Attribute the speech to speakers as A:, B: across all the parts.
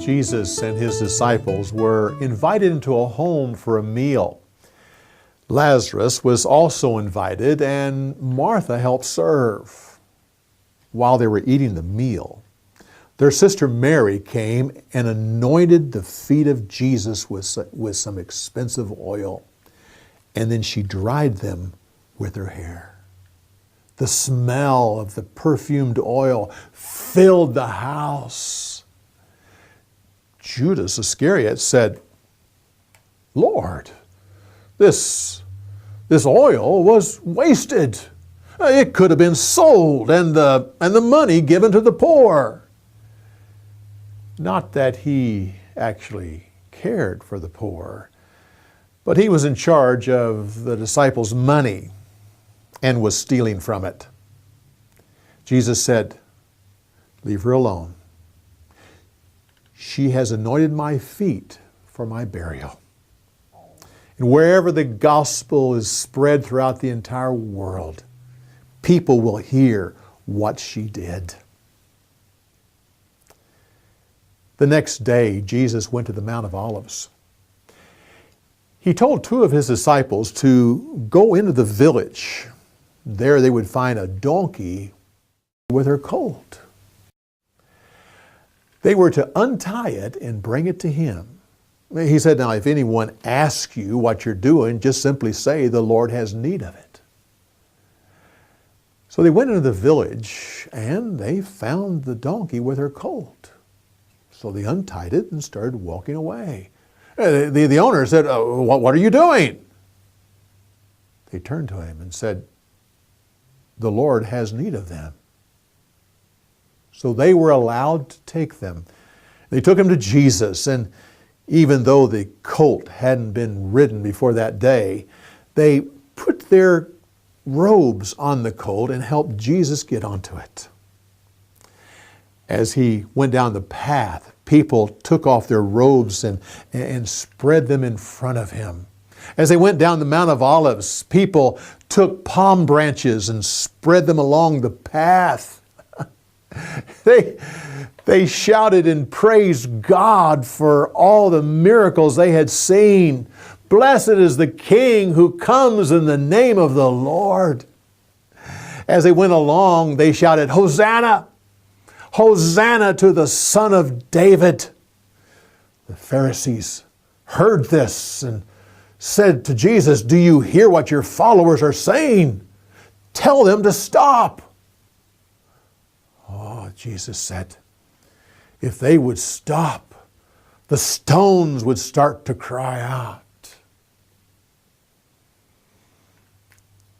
A: Jesus and his disciples were invited into a home for a meal. Lazarus was also invited, and Martha helped serve. While they were eating the meal, their sister Mary came and anointed the feet of Jesus with some expensive oil, and then she dried them with her hair. The smell of the perfumed oil filled the house. Judas Iscariot said, "Lord, this oil was wasted. It could have been sold and the money given to the poor." Not that he actually cared for the poor, but he was in charge of the disciples' money and was stealing from it. Jesus said, "Leave her alone. She has anointed my feet for my burial." And wherever the gospel is spread throughout the entire world, people will hear what she did. The next day, Jesus went to the Mount of Olives. He told two of his disciples to go into the village. There they would find a donkey with her colt. They were to untie it and bring it to him. He said, "Now, if anyone asks you what you're doing, just simply say, 'The Lord has need of it.'" So they went into the village and they found the donkey with her colt. So they untied it and started walking away. The owner said, what are you doing?" They turned to him and said, "The Lord has need of them." So they were allowed to take them. They took him to Jesus, and even though the colt hadn't been ridden before that day, they put their robes on the colt and helped Jesus get onto it. As he went down the path, people took off their robes and spread them in front of him. As they went down the Mount of Olives, people took palm branches and spread them along the path. They shouted and praised God for all the miracles they had seen. "Blessed is the King who comes in the name of the Lord." As they went along, they shouted, "Hosanna! Hosanna to the Son of David." The Pharisees heard this and said to Jesus, "Do you hear what your followers are saying? Tell them to stop." Oh, Jesus said, if they would stop, the stones would start to cry out.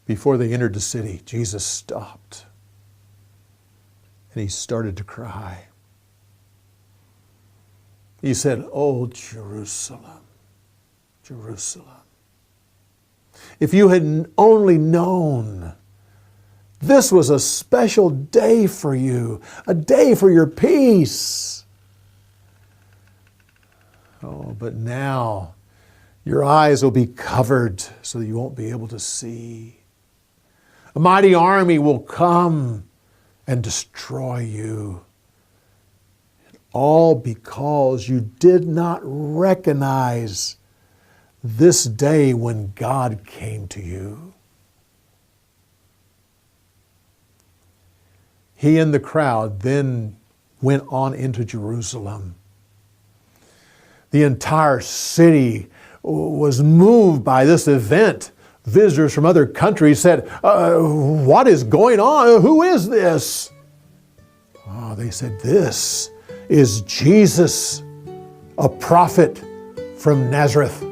A: Before they entered the city, Jesus stopped and he started to cry. He said, "Oh, Jerusalem, Jerusalem, if you had only known this was a special day for you, a day for your peace. Oh, but now your eyes will be covered so that you won't be able to see. A mighty army will come and destroy you. And all because you did not recognize this day when God came to you." He and the crowd then went on into Jerusalem. The entire city was moved by this event. Visitors from other countries said, "What is going on? Who is this?" Oh, they said, "This is Jesus, a prophet from Nazareth."